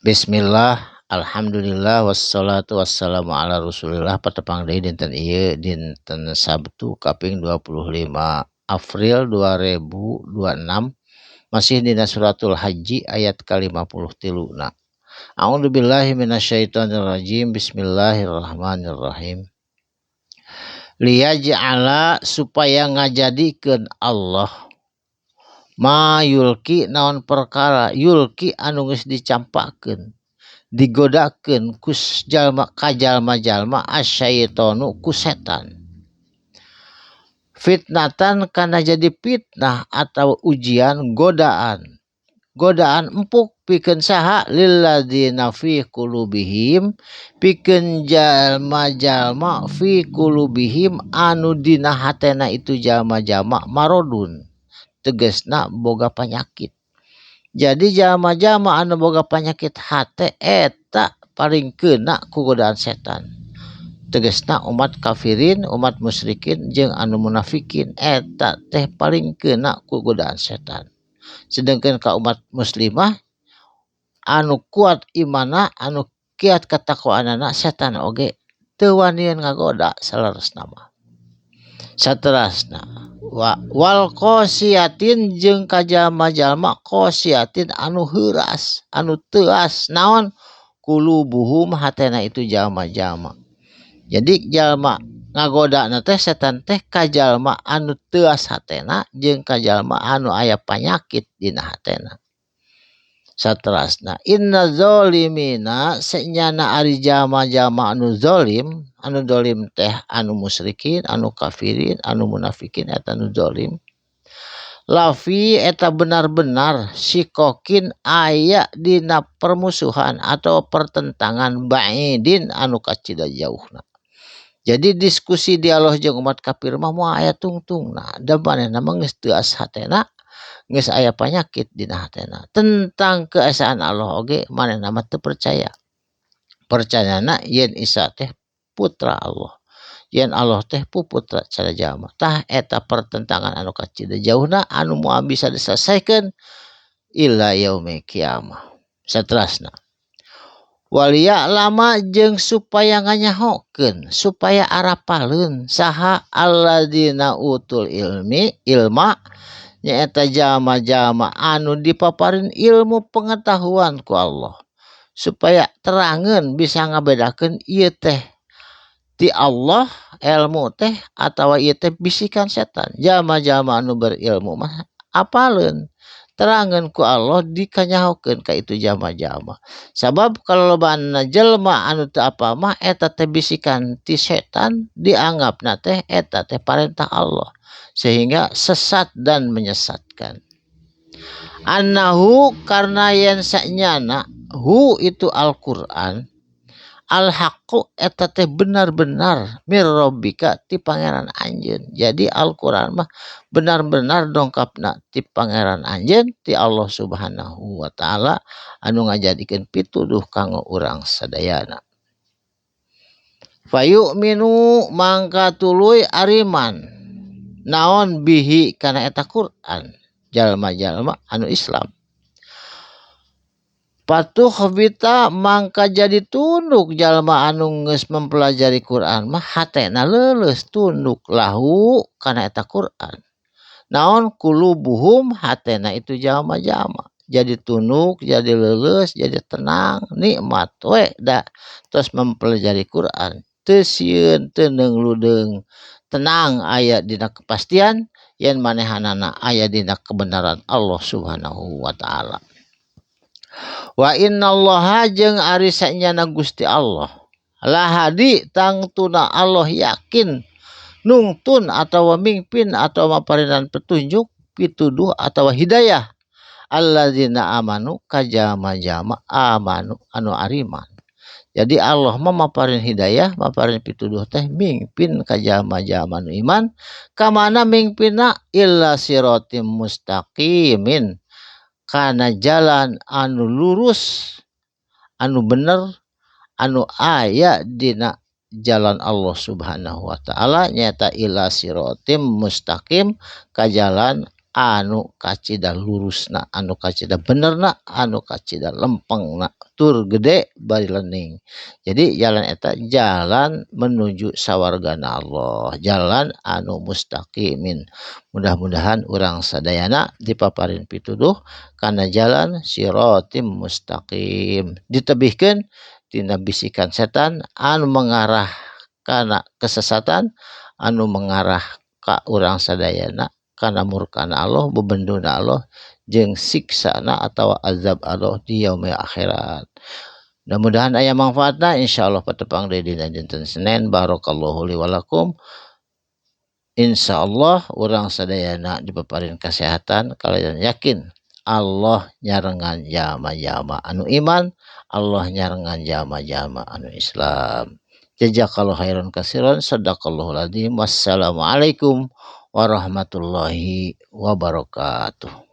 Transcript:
Bismillah, alhamdulillah, wassalatu wassalamu ala rasulillah. Patepang deui dinten ieu dinten Sabtu kaping 25 April 2026 masih dina suratul haji ayat ke-53. A'udzubillahi minasyaitonirrajim. Bismillahirrahmanirrahim. Liyaj'ala supaya ngajadikeun Allah ma yulki naon perkara yulki anu geus dicampakeun digodakeun kus jalma kajalma-jalma asyaitonu ku setan fitnatan kana jadi fitnah atau ujian godaan empuk pikeun saha lilladzina fi qulubihim pikeun jalma-jalma fi qulubihim anu dina hatena itu jalma-jalma marodun tegesna boga penyakit. Jadi jalma-jalma anu boga penyakit hate eta paling kena ku godaan setan. Tegesna umat kafirin, umat musyrikin jeung anu munafikin eta teh paling kena ku godaan setan. Sedangkan ka umat muslimah anu kuat imana, anu kiat katakwaanana setan oge teu wanian ngagoda salaresna mah. Saterasna wal qosiatin jeung kajalma-jalma qosiatin anu heuras anu teuas naon qulubuhum hatena itu jalma-jalma. Jadi jalma ngagodana teh setan teh kajalma anu teuas hatena jeung kajalma anu aya panyakit dina hatena. Saterasna inna zolimina senyana ari jalma-jalma anu zolim teh anu musyrikin anu kafirin anu munafikin eta anu zolim lafi eta benar-benar sikokin aya dina permusuhan atau pertentangan ba'idin anu kacida jauhna. Jadi diskusi dialog jeung umat kafir mah moal aya tungtungna da manehna mah geus teuas hatena geus aya panyakit dina hatena tentang keesaan Allah oge manehna mah teu percaya. Percayana yen Isa teh putra Allah. Yen Allah teh puputra cara jalma. Tah eta pertentangan anu kacida jauhna anu moal bisa diselesaikeun ila yaumil kiamah. Saterasna walia lama jeung supaya nganyahokeun supaya arapaleun saha alladzina utul ilma nyaeta jalma-jalma anu dipaparin ilmu pengetahuan ku Allah supaya terangeun bisa ngabedakeun ieu teh ti Allah ilmu teh atawa ieu teh bisikan setan. Jalma-jalma anu berilmu mah apaleun terangeun ku Allah dikanyahokeun ka itu jalma-jalma. Sabab kalolobana jelma anu teu apal mah eta teh bisikan ti setan dianggapna teh eta teh parentah Allah sehingga sesat dan menyesatkan. Annahu karna yen sanyana hu itu Al-Qur'an al-haqqu eta teh benar-benar mir rabbika ti pangeran anjeun. Jadi Al-Qur'an mah benar-benar dongkapna ti pangeran anjeun ti Allah Subhanahu wa taala anu ngajadikeun pituduh kanggo urang sadayana. Fayu'minu mangka tuluy ariman naon bihi kana eta Qur'an jalma-jalma anu Islam. Patuh bita mangka jadi tunduk jalma anu geus mempelajari Quran mah hatena leuleus tunduk lahu kana eta Quran. Naon qulubuhum hatena itu jalma-jalma jadi tunduk, jadi leuleus, jadi tenang, nikmat we da tos mempelajari Quran. Teu sieun, teu neungludeung, tenang aya dina kepastian yen manehanana aya dina kebenaran Allah Subhanahu wa taala. Wa innallaha jeung ari sanyana Gusti Allah lahadi tangtuna Allah yakin nungtun atawa mingpin atawa maparindan petunjuk pituduh atawa hidayah alladzina amanu kajama-jama amanu anu ariman. Jadi Allah mah maparin hidayah maparin pituduh teh mingpin kajama-jama anu iman kamana mingpinna illa siratim mustaqimin kana jalan anu lurus anu bener anu aya dina jalan Allah Subhanahu wa taala nyata ila siratim mustaqim ka jalan anu kacida lurusna, anu kacida benerna, anu kacida lempengna, tur gede bari lening. Jadi jalan eta jalan menuju sawargana Allah, jalan anu mustaqimin. Mudah-mudahan urang sadayana dipaparin pituduh kana jalan siratim mustaqim, ditebihkeun tina bisikan setan anu mengarah kana kesesatan, anu mengarah ka urang sadayana kana murkana Allah, bebenduna Allah, jeung siksana atawa azab Allah di yaumil akhirat. Mudah-mudahan aya manfaatna, insyaallah patepang deui dina dinten Senin. Barakallahu li wa lakum. Insyaallah urang sadayana dipaparin kasehatan kalian yakin Allah nyarengan jama-jama anu iman, Allah nyarengan jama-jama anu Islam. Jazakallahu khairan katsiran, sadaqallahul adzim. Wassalamualaikum warahmatullahi wabarakatuh.